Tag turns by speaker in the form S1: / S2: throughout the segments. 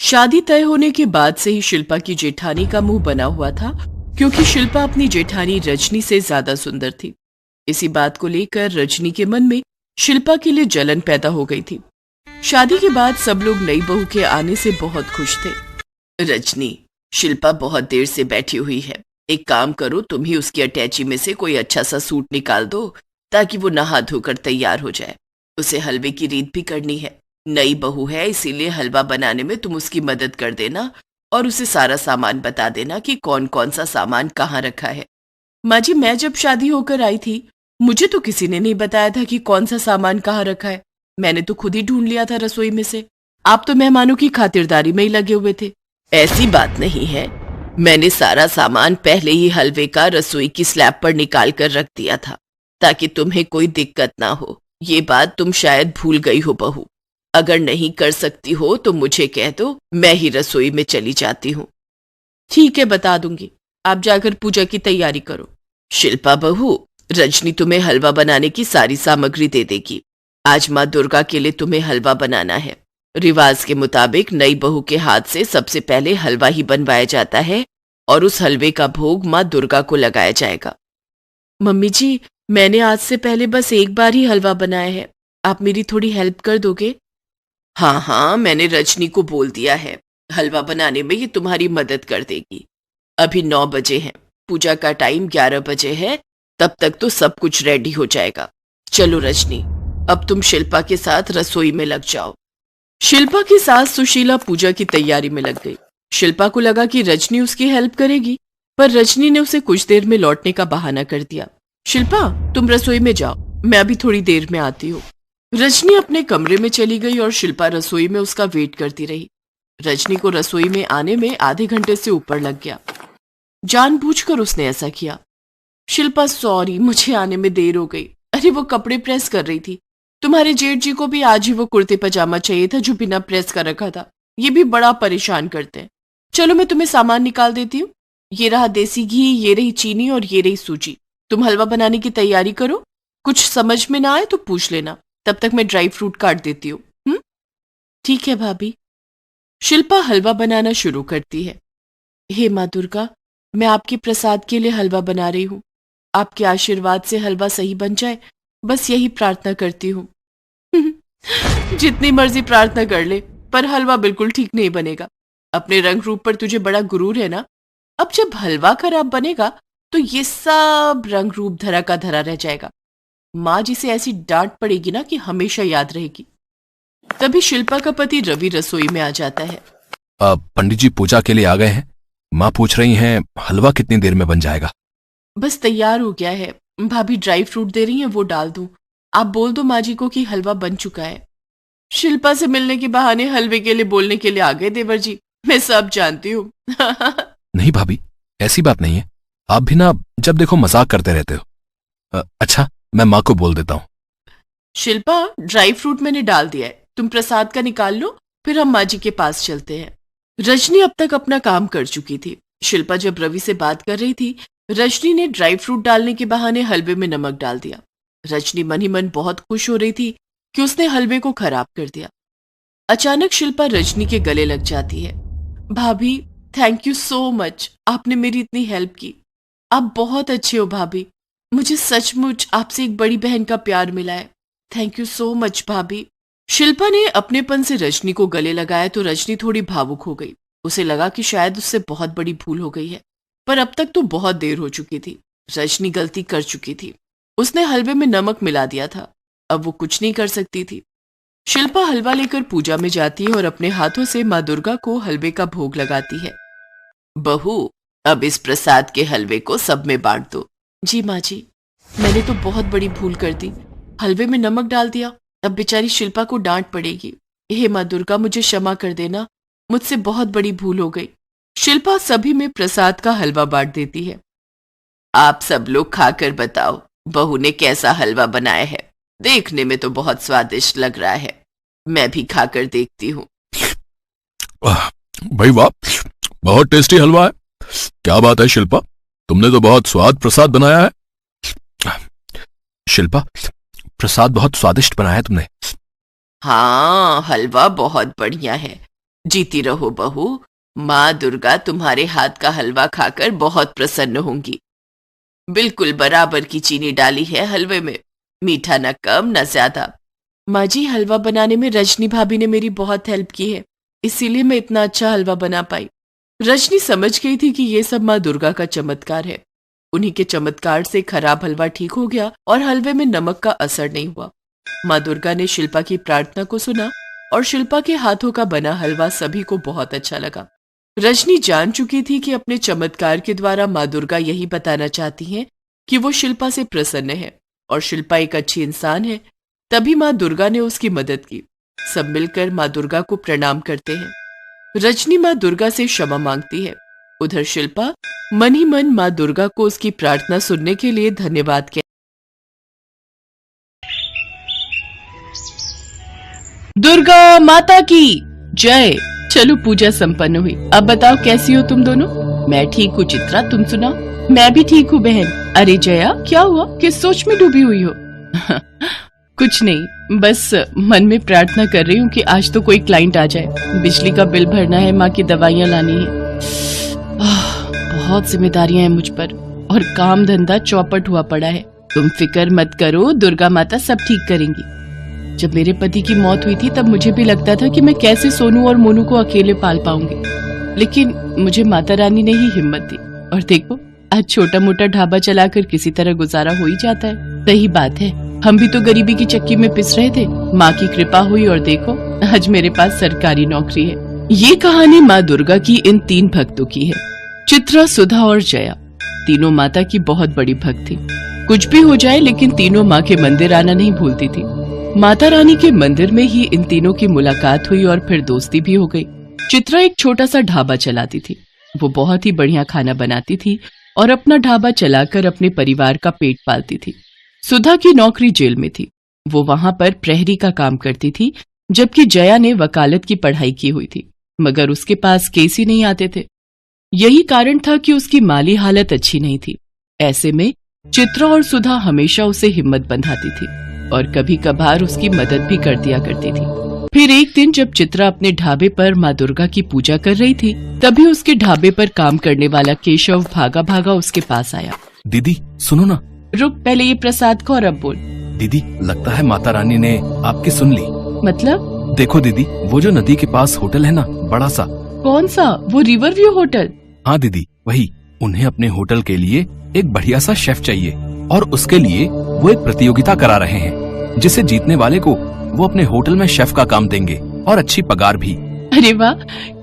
S1: शादी तय होने के बाद से ही शिल्पा की जेठानी का मुंह बना हुआ था, क्योंकि शिल्पा अपनी जेठानी रजनी से ज्यादा सुंदर थी। इसी बात को लेकर रजनी के मन में शिल्पा के लिए जलन पैदा हो गई थी। शादी के बाद सब लोग नई बहू के आने से बहुत खुश थे। रजनी, शिल्पा बहुत देर से बैठी हुई है, एक काम करो, तुम ही उसकी अटैची में से कोई अच्छा सा सूट निकाल दो ताकि वो नहा धोकर तैयार हो जाए। उसे हलवे की रीत भी करनी है। नई बहू है, इसीलिए हलवा बनाने में तुम उसकी मदद कर देना और उसे सारा सामान बता देना कि कौन कौन सा सामान कहाँ रखा है। माँ जी, मैं जब शादी होकर आई थी मुझे तो किसी ने नहीं बताया था कि कौन सा सामान कहाँ रखा है। मैंने तो खुद ही ढूंढ लिया था रसोई में से। आप तो मेहमानों की खातिरदारी में ही लगे हुए थे। ऐसी बात नहीं है, मैंने सारा सामान पहले ही हलवे का रसोई की स्लैब पर निकाल कर रख दिया था ताकि तुम्हें कोई दिक्कत ना हो। ये बात तुम शायद भूल गई हो बहू। अगर नहीं कर सकती हो तो मुझे कह दो, मैं ही रसोई में चली जाती हूँ। ठीक है, बता दूंगी। आप जाकर पूजा की तैयारी करो। शिल्पा बहू, रजनी तुम्हें हलवा बनाने की सारी सामग्री दे देगी। आज माँ दुर्गा के लिए तुम्हें हलवा बनाना है। रिवाज के मुताबिक नई बहू के हाथ से सबसे पहले हलवा ही बनवाया जाता है और उस हलवे का भोग माँ दुर्गा को लगाया जाएगा। मम्मी जी, मैंने आज से पहले बस एक बार ही हलवा बनाया है, आप मेरी थोड़ी हेल्प कर दोगे? हाँ हाँ, मैंने रजनी को बोल दिया है, हलवा बनाने में ये तुम्हारी मदद कर देगी। अभी 9 बजे हैं, पूजा का टाइम 11 बजे है, तब तक तो सब कुछ रेडी हो जाएगा। चलो रजनी, अब तुम शिल्पा के साथ रसोई में लग जाओ। शिल्पा की सास सुशीला पूजा की तैयारी में लग गई। शिल्पा को लगा कि रजनी उसकी हेल्प करेगी, पर रजनी ने उसे कुछ देर में लौटने का बहाना कर दिया। शिल्पा, तुम रसोई में जाओ, मैं अभी थोड़ी देर में आती हूँ। रजनी अपने कमरे में चली गई और शिल्पा रसोई में उसका वेट करती रही। रजनी को रसोई में आने में आधे घंटे से ऊपर लग गया। जानबूझकर उसने ऐसा किया। शिल्पा, सॉरी, मुझे आने में देर हो गई। अरे वो कपड़े प्रेस कर रही थी। तुम्हारे जेठ जी को भी आज ही वो कुर्ते पजामा चाहिए था जो बिना प्रेस का रखा था। ये भी बड़ा परेशान करते हैं। चलो मैं तुम्हें सामान निकाल देती हूँ। ये रहा देसी घी, ये रही चीनी और ये रही सूजी। तुम हलवा बनाने की तैयारी करो। कुछ समझ में ना आए तो पूछ लेना, तब तक मैं ड्राई फ्रूट काट देती हूँ। ठीक है भाभी। शिल्पा हलवा बनाना शुरू करती है। हे माँ दुर्गा, मैं आपके प्रसाद के लिए हलवा बना रही हूँ। आपके आशीर्वाद से हलवा सही बन जाए, बस यही प्रार्थना करती हूँ। जितनी मर्जी प्रार्थना कर ले, पर हलवा बिल्कुल ठीक नहीं बनेगा। अपने रंग रूप पर तुझे बड़ा गुरूर है ना। अब जब हलवा खराब बनेगा तो ये सब रंग रूप धरा का धरा रह जाएगा। माँ जी से ऐसी डांट पड़ेगी ना कि हमेशा याद रहेगी। तभी शिल्पा का पति रवि रसोई में आ जाता है।
S2: पंडित जी पूजा के लिए आ गए हैं। माँ पूछ रही हैं हलवा कितनी देर में बन जाएगा?
S1: बस तैयार हो गया है। भाभी ड्राई फ्रूट दे रही हैं, वो डाल दूं। आप बोल दो माँ जी को कि हलवा बन चुका है। शिल्पा से मिलने के बहाने हलवे के लिए बोलने के लिए आ गए देवर जी। मैं सब जानती हूँ।
S2: नहीं भाभी, ऐसी बात नहीं है। आप भी ना जब देखो मजाक करते रहते हो। अच्छा, मैं माँ को बोल देता हूँ।
S1: शिल्पा, ड्राई फ्रूट मैंने डाल दिया है, तुम प्रसाद का निकाल लो, फिर हम माँ जी के पास चलते हैं। रजनी अब तक अपना काम कर चुकी थी। शिल्पा जब रवि से बात कर रही थी, रजनी ने ड्राई फ्रूट डालने के बहाने हलवे में नमक डाल दिया। रजनी मन ही मन बहुत खुश हो रही थी कि उसने हलवे को खराब कर दिया। अचानक शिल्पा रजनी के गले लग जाती है। भाभी, थैंक यू सो मच, आपने मेरी इतनी हेल्प की। आप बहुत अच्छे हो भाभी। मुझे सचमुच आपसे एक बड़ी बहन का प्यार मिला है। थैंक यू सो मच भाभी। शिल्पा ने अपनेपन से रजनी को गले लगाया तो रजनी थोड़ी भावुक हो गई। उसे लगा कि शायद उससे बहुत बड़ी भूल हो गई है, पर अब तक तो बहुत देर हो चुकी थी। रजनी गलती कर चुकी थी। उसने हलवे में नमक मिला दिया था, अब वो कुछ नहीं कर सकती थी। शिल्पा हलवा लेकर पूजा में जाती है और अपने हाथों से माँ दुर्गा को हलवे का भोग लगाती है। बहू, अब इस प्रसाद के हलवे को सब में बांट दो। जी माँ जी, मैंने तो बहुत बड़ी भूल कर दी, हलवे में नमक डाल दिया। अब बेचारी शिल्पा को डांट पड़ेगी। हे माँ दुर्गा, मुझे क्षमा कर देना, मुझसे बहुत बड़ी भूल हो गई। शिल्पा सभी में प्रसाद का हलवा बांट देती है। आप सब लोग खाकर बताओ बहू ने कैसा हलवा बनाया है। देखने में तो बहुत स्वादिष्ट लग रहा है, मैं भी खाकर देखती हूँ।
S2: भाई वाह, बहुत टेस्टी हलवा है। क्या बात है शिल्पा, तुमने तो बहुत स्वाद प्रसाद बनाया है। शिल्पा, प्रसाद बहुत स्वादिष्ट बनाया है तुमने।
S1: हाँ, हलवा बहुत बढ़िया है। जीती रहो बहू, माँ दुर्गा तुम्हारे हाथ का हलवा खाकर बहुत प्रसन्न होंगी। बिल्कुल बराबर की चीनी डाली है हलवे में, मीठा न कम न ज्यादा। माँ जी, हलवा बनाने में रजनी भाभी ने मेरी बहुत हेल्प की है, इसीलिए मैं इतना अच्छा हलवा बना पाई। रजनी समझ गई थी कि ये सब माँ दुर्गा का चमत्कार है। उन्हीं के चमत्कार से खराब हलवा ठीक हो गया और हलवे में नमक का असर नहीं हुआ। माँ दुर्गा ने शिल्पा की प्रार्थना को सुना और शिल्पा के हाथों का बना हलवा सभी को बहुत अच्छा लगा। रजनी जान चुकी थी कि अपने चमत्कार के द्वारा माँ दुर्गा यही बताना चाहती हैं कि वो शिल्पा से प्रसन्न है और शिल्पा एक अच्छी इंसान है। तभी माँ दुर्गा ने उसकी मदद की। सब मिलकर माँ दुर्गा को प्रणाम करते हैं। रजनी माँ दुर्गा से क्षमा मांगती है। उधर शिल्पा मन ही मन माँ दुर्गा को उसकी प्रार्थना सुनने के लिए धन्यवाद कहती। दुर्गा माता की जय। चलो पूजा संपन्न हुई। अब बताओ कैसी हो तुम दोनों? मैं ठीक हूँ चित्रा, तुम सुनाओ? मैं भी ठीक हूँ बहन। अरे जया, क्या हुआ? किस सोच में डूबी हुई हो? कुछ नहीं, बस मन में प्रार्थना कर रही हूँ कि आज तो कोई क्लाइंट आ जाए। बिजली का बिल भरना है, माँ की दवाइयाँ लानी है। बहुत जिम्मेदारियां हैं मुझ पर और काम धंधा चौपट हुआ पड़ा है। तुम फिक्र मत करो, दुर्गा माता सब ठीक करेंगी। जब मेरे पति की मौत हुई थी तब मुझे भी लगता था कि मैं कैसे सोनू और मोनू को अकेले पाल पाऊंगी, लेकिन मुझे माता रानी ने ही हिम्मत दी और देखो आज छोटा मोटा ढाबा चलाकर किसी तरह गुजारा हो ही जाता है। सही बात है, हम भी तो गरीबी की चक्की में पिस रहे थे। माँ की कृपा हुई और देखो आज मेरे पास सरकारी नौकरी है। ये कहानी माँ दुर्गा की इन 3 भक्तों की है, चित्रा, सुधा और जया। तीनों माता की बहुत बड़ी भक्त थी। कुछ भी हो जाए लेकिन तीनों माँ के मंदिर आना नहीं भूलती थी। माता रानी के मंदिर में ही इन तीनों की मुलाकात हुई और फिर दोस्ती भी हो गई। चित्रा एक छोटा सा ढाबा चलाती थी। वो बहुत ही बढ़िया खाना बनाती थी और अपना ढाबा चलाकर अपने परिवार का पेट पालती थी। सुधा की नौकरी जेल में थी। वो वहां पर प्रहरी का काम करती थी, जबकि जया ने वकालत की पढ़ाई की हुई थी, मगर उसके पास केस ही नहीं आते थे। यही कारण था कि उसकी माली हालत अच्छी नहीं थी। ऐसे में चित्रा और सुधा हमेशा उसे हिम्मत बंधाती थी और कभी कभार उसकी मदद भी कर दिया करती थी। फिर एक दिन जब चित्रा अपने ढाबे पर माँ दुर्गा की पूजा कर रही थी, तभी उसके ढाबे पर काम करने वाला केशव भागा भागा उसके पास आया।
S3: दीदी सुनो ना।
S1: रुक, पहले ये प्रसाद खा और अब बोल।
S3: दीदी, लगता है माता रानी ने आपकी सुन ली।
S1: मतलब?
S3: देखो दीदी, वो जो नदी के पास होटल है ना, बड़ा सा।
S1: कौन सा? वो रिवर व्यू होटल?
S3: हाँ दीदी, वही। उन्हें अपने होटल के लिए एक बढ़िया सा शेफ चाहिए और उसके लिए वो एक प्रतियोगिता करा रहे हैं, जिसे जीतने वाले को वो अपने होटल में शेफ का काम देंगे और अच्छी पगार भी।
S1: अरे वाह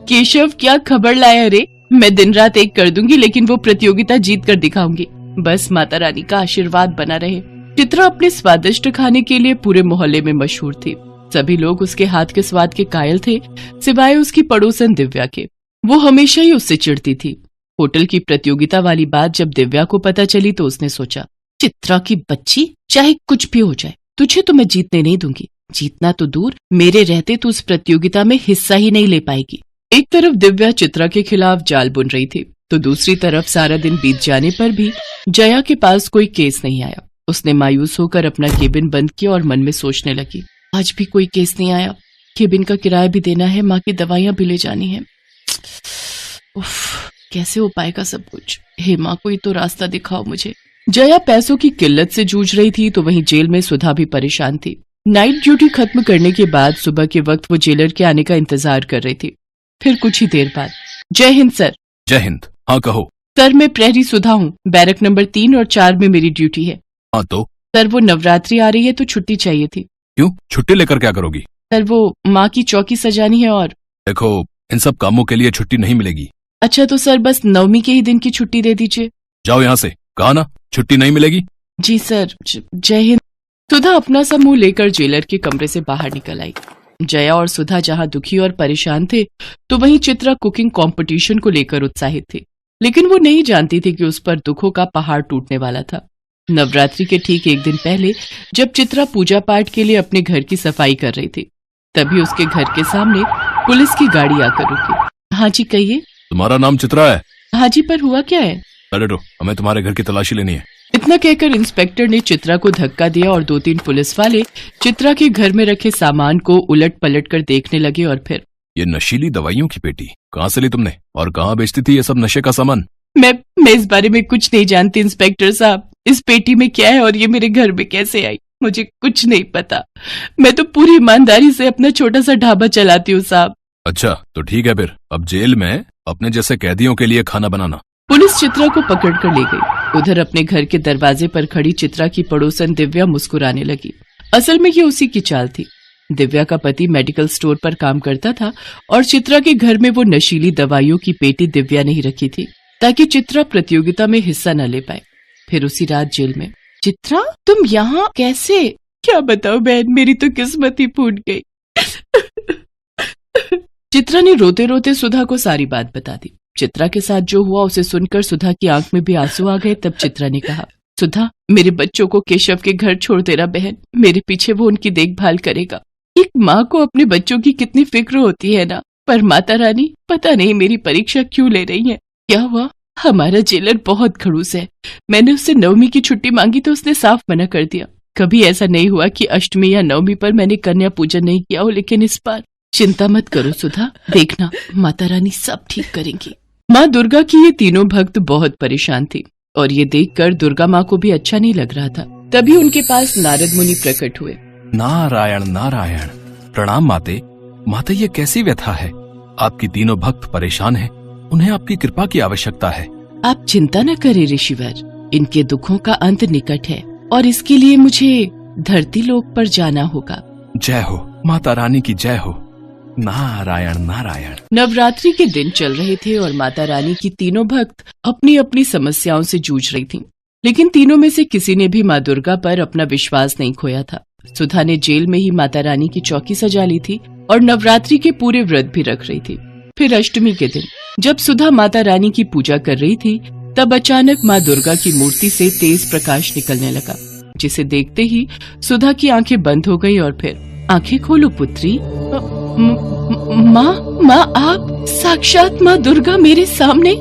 S1: केशव, क्या खबर लाया रे। मैं दिन रात एक कर दूंगी, लेकिन वो प्रतियोगिता जीत कर दिखाऊंगी। बस माता रानी का आशीर्वाद बना रहे। चित्रा अपने स्वादिष्ट खाने के लिए पूरे मोहल्ले में मशहूर थी। सभी लोग उसके हाथ के स्वाद के कायल थे, सिवाय उसकी पड़ोसन दिव्या के। वो हमेशा ही उससे चिढ़ती थी। होटल की प्रतियोगिता वाली बात जब दिव्या को पता चली तो उसने सोचा, चित्रा की बच्ची, चाहे कुछ भी हो जाए, तुझे तो मैं जीतने नहीं दूंगी। जीतना तो दूर, मेरे रहते तो उस प्रतियोगिता में हिस्सा ही नहीं ले पाएगी। एक तरफ दिव्या चित्रा के खिलाफ जाल बुन रही थी, तो दूसरी तरफ सारा दिन बीत जाने पर भी जया के पास कोई केस नहीं आया। उसने मायूस होकर अपना केबिन बंद किया और मन में सोचने लगी, आज भी कोई केस नहीं आया। केबिन का किराया भी देना है, माँ की दवाइयाँ भी ले जानी है। उफ, कैसे हो पाएगा सब कुछ? हे माँ, कोई तो रास्ता दिखाओ मुझे। जया पैसों की किल्लत से जूझ रही थी, तो वहीं जेल में सुधा भी परेशान थी। नाइट ड्यूटी खत्म करने के बाद सुबह के वक्त वो जेलर के आने का इंतजार कर रही थी। फिर कुछ ही देर बाद, जय हिंद सर।
S3: जय हिंद। हाँ कहो।
S1: सर, मैं प्रहरी सुधा हूँ। बैरक नंबर 3 और 4 में मेरी ड्यूटी है।
S3: हाँ तो?
S1: सर, वो नवरात्रि आ रही है तो छुट्टी चाहिए थी।
S3: क्यों? छुट्टी लेकर क्या करोगी?
S1: सर, वो माँ की चौकी सजानी है और।
S3: देखो, इन सब कामों के लिए छुट्टी नहीं मिलेगी।
S1: अच्छा तो सर, बस नवमी के ही दिन की छुट्टी दे दीजिए।
S3: जाओ यहाँ से, कहा ना छुट्टी नहीं मिलेगी।
S1: जी सर। जय हिंद। सुधा अपना सा मुंह लेकर जेलर के कमरे से बाहर निकल आई। जया और सुधा जहाँ दुखी और परेशान थे, तो वहीं चित्रा कुकिंग कंपटीशन को लेकर उत्साहित थी। लेकिन वो नहीं जानती थी कि उस पर दुखों का पहाड़ टूटने वाला था। नवरात्रि के ठीक एक दिन पहले जब चित्रा पूजा पाठ के लिए अपने घर की सफाई कर रही थी, तभी उसके घर के सामने पुलिस की गाड़ी आकर रुकी। हाँ जी कहिए।
S3: तुम्हारा नाम चित्रा है?
S1: हाँ जी, पर हुआ क्या है?
S3: बैठो, हमें तुम्हारे घर की तलाशी लेनी है।
S1: इतना कहकर इंस्पेक्टर ने चित्रा को धक्का दिया और 2-3 पुलिस वाले चित्रा के घर में रखे सामान को उलट पलट कर देखने लगे और फिर
S3: ये नशीली दवाइयों की पेटी कहाँ से ली तुमने और कहाँ बेचती थी ये सब नशे का सामान?
S1: मैं इस बारे में कुछ नहीं जानती इंस्पेक्टर साहब। इस पेटी में क्या है और ये मेरे घर में कैसे आई, मुझे कुछ नहीं पता। मैं तो पूरी ईमानदारी से अपना छोटा सा ढाबा चलाती हूँ साहब।
S3: अच्छा तो ठीक है, फिर अब जेल में अपने जैसे कैदियों के लिए खाना बनाना।
S1: पुलिस चित्रा को पकड़ कर ले गई। उधर अपने घर के दरवाजे पर खड़ी चित्रा की पड़ोसन दिव्या मुस्कुराने लगी। असल में ये उसी की चाल थी। दिव्या का पति मेडिकल स्टोर पर काम करता था और चित्रा के घर में वो नशीली दवाइयों की पेटी दिव्या ने ही रखी थी ताकि चित्रा प्रतियोगिता में हिस्सा न ले पाए। फिर उसी रात जेल में। चित्रा तुम यहाँ कैसे? क्या बताओ बहन, मेरी तो किस्मत ही फूट गई। चित्रा ने रोते रोते सुधा को सारी बात बता दी। चित्रा के साथ जो हुआ उसे सुनकर सुधा की आंख में भी आंसू आ गए। तब चित्रा ने कहा, सुधा मेरे बच्चों को केशव के घर छोड़ देना बहन, मेरे पीछे वो उनकी देखभाल करेगा। एक माँ को अपने बच्चों की कितनी फिक्र होती है ना, पर माता रानी पता नहीं मेरी परीक्षा क्यों ले रही है। क्या हुआ? हमारा जेलर बहुत खड़ूस है। मैंने उससे नवमी की छुट्टी मांगी तो उसने साफ मना कर दिया। कभी ऐसा नहीं हुआ कि अष्टमी या नवमी पर मैंने कन्या पूजन नहीं किया हो, लेकिन इस बार चिंता मत करो सुधा, देखना माता रानी सब ठीक करेंगी। माँ दुर्गा की ये तीनों भक्त बहुत परेशान थी और ये देखकर दुर्गा माँ को भी अच्छा नहीं लग रहा था। तभी उनके पास नारद मुनि प्रकट हुए।
S3: नारायण नारायण, प्रणाम माते। माते ये कैसी व्यथा है? आपकी तीनों भक्त परेशान हैं, उन्हें आपकी कृपा की आवश्यकता है।
S1: आप चिंता न करें ऋषिवर, इनके दुखों का अंत निकट है और इसके लिए मुझे धरती लोक पर जाना होगा।
S3: जय हो माता रानी की जय हो। नारायण नारायण।
S1: नवरात्रि के दिन चल रहे थे और माता रानी की तीनों भक्त अपनी अपनी समस्याओं से जूझ रही थीं। लेकिन तीनों में से किसी ने भी माँ दुर्गा पर अपना विश्वास नहीं खोया था। सुधा ने जेल में ही माता रानी की चौकी सजा ली थी और नवरात्रि के पूरे व्रत भी रख रही थी। फिर अष्टमी के दिन जब सुधा माता रानी की पूजा कर रही थी, तब अचानक माँ दुर्गा की मूर्ति से तेज प्रकाश निकलने लगा, जिसे देखते ही सुधा की आंखें बंद हो गई और फिर, आंखें खोलो पुत्री। माँ आप साक्षात माँ दुर्गा मेरे सामने।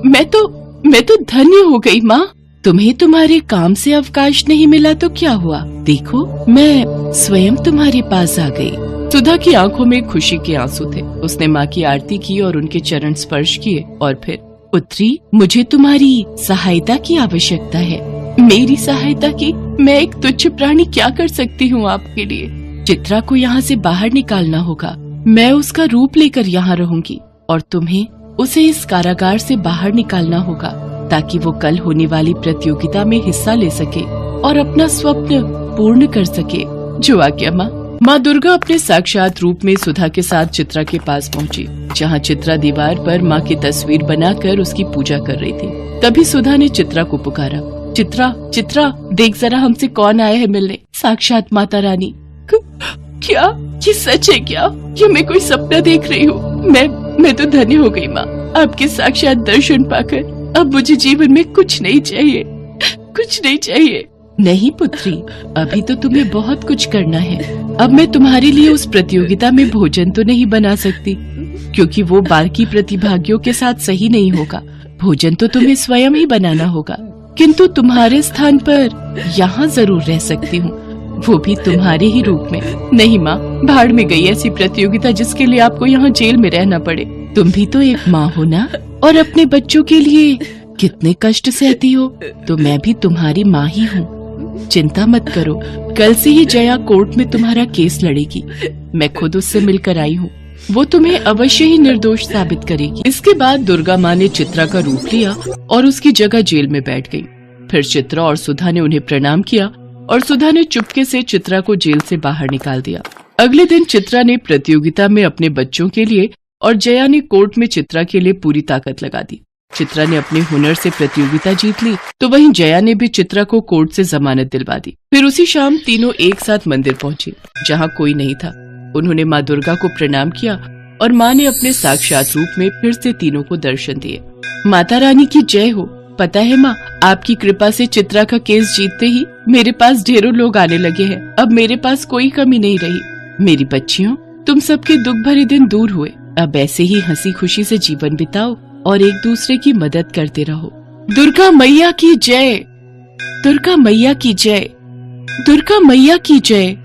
S1: मैं तो धन्य हो गई माँ। तुम्हें तुम्हारे काम से अवकाश नहीं मिला तो क्या हुआ, देखो मैं स्वयं तुम्हारे पास आ गई। सुधा की आंखों में खुशी के आंसू थे। उसने माँ की आरती की और उनके चरण स्पर्श किए और फिर, पुत्री मुझे तुम्हारी सहायता की आवश्यकता है। मेरी सहायता की? मैं एक तुच्छ प्राणी क्या कर सकती हूँ आपके लिए? चित्रा को यहाँ से बाहर निकालना होगा। मैं उसका रूप लेकर यहाँ रहूंगी और तुम्हें उसे इस कारागार से बाहर निकालना होगा ताकि वो कल होने वाली प्रतियोगिता में हिस्सा ले सके और अपना स्वप्न पूर्ण कर सके। जो आज्ञा माँ। माँ दुर्गा अपने साक्षात रूप में सुधा के साथ चित्रा के पास पहुँची, जहाँ चित्रा दीवार पर माँ की तस्वीर बनाकर उसकी पूजा कर रही थी। तभी सुधा ने चित्रा को पुकारा, चित्रा चित्रा देख जरा हमसे कौन आया है मिलने। साक्षात माता रानी। क्या ये सच है क्या? ये मैं कोई सपना देख रही हूँ? मैं तो धन्य हो गई माँ, आपके साक्षात दर्शन पाकर। अब मुझे जीवन में कुछ नहीं चाहिए, कुछ नहीं चाहिए। नहीं पुत्री, अभी तो तुम्हें बहुत कुछ करना है। अब मैं तुम्हारे लिए उस प्रतियोगिता में भोजन तो नहीं बना सकती, क्योंकि वो बाकी प्रतिभागियों के साथ सही नहीं होगा। भोजन तो तुम्हें स्वयं ही बनाना होगा, किंतु तुम्हारे स्थान पर यहाँ जरूर रह सकती हूँ, वो भी तुम्हारे ही रूप में। नहीं माँ, भाड़ में गई ऐसी प्रतियोगिता जिसके लिए आपको यहाँ जेल में रहना पड़े। तुम भी तो एक माँ हो ना, और अपने बच्चों के लिए कितने कष्ट सहती हो, तो मैं भी तुम्हारी माँ ही हूँ। चिंता मत करो, कल से ही जया कोर्ट में तुम्हारा केस लड़ेगी। मैं खुद उससे मिलकर आई हूँ, वो तुम्हें अवश्य ही निर्दोष साबित करेगी। इसके बाद दुर्गा माँ ने चित्रा का रूप लिया और उसकी जगह जेल में बैठ गई। फिर चित्रा और सुधा ने उन्हें प्रणाम किया और सुधा ने चुपके से चित्रा को जेल से बाहर निकाल दिया। अगले दिन चित्रा ने प्रतियोगिता में अपने बच्चों के लिए और जया ने कोर्ट में चित्रा के लिए पूरी ताकत लगा दी। चित्रा ने अपने हुनर से प्रतियोगिता जीत ली, तो वहीं जया ने भी चित्रा को कोर्ट से जमानत दिलवा दी। फिर उसी शाम तीनों एक साथ मंदिर पहुँचे, जहाँ कोई नहीं था। उन्होंने माँ दुर्गा को प्रणाम किया और माँ ने अपने साक्षात रूप में फिर से तीनों को दर्शन दिए। माता रानी की जय हो। पता है माँ, आपकी कृपा से चित्रा का केस जीतते ही मेरे पास ढेरों लोग आने लगे हैं। अब मेरे पास कोई कमी नहीं रही। मेरी बच्चियों, तुम सबके दुख भरे दिन दूर हुए। अब ऐसे ही हंसी खुशी से जीवन बिताओ और एक दूसरे की मदद करते रहो। दुर्गा मैया की जय, दुर्गा मैया की जय, दुर्गा मैया की जय।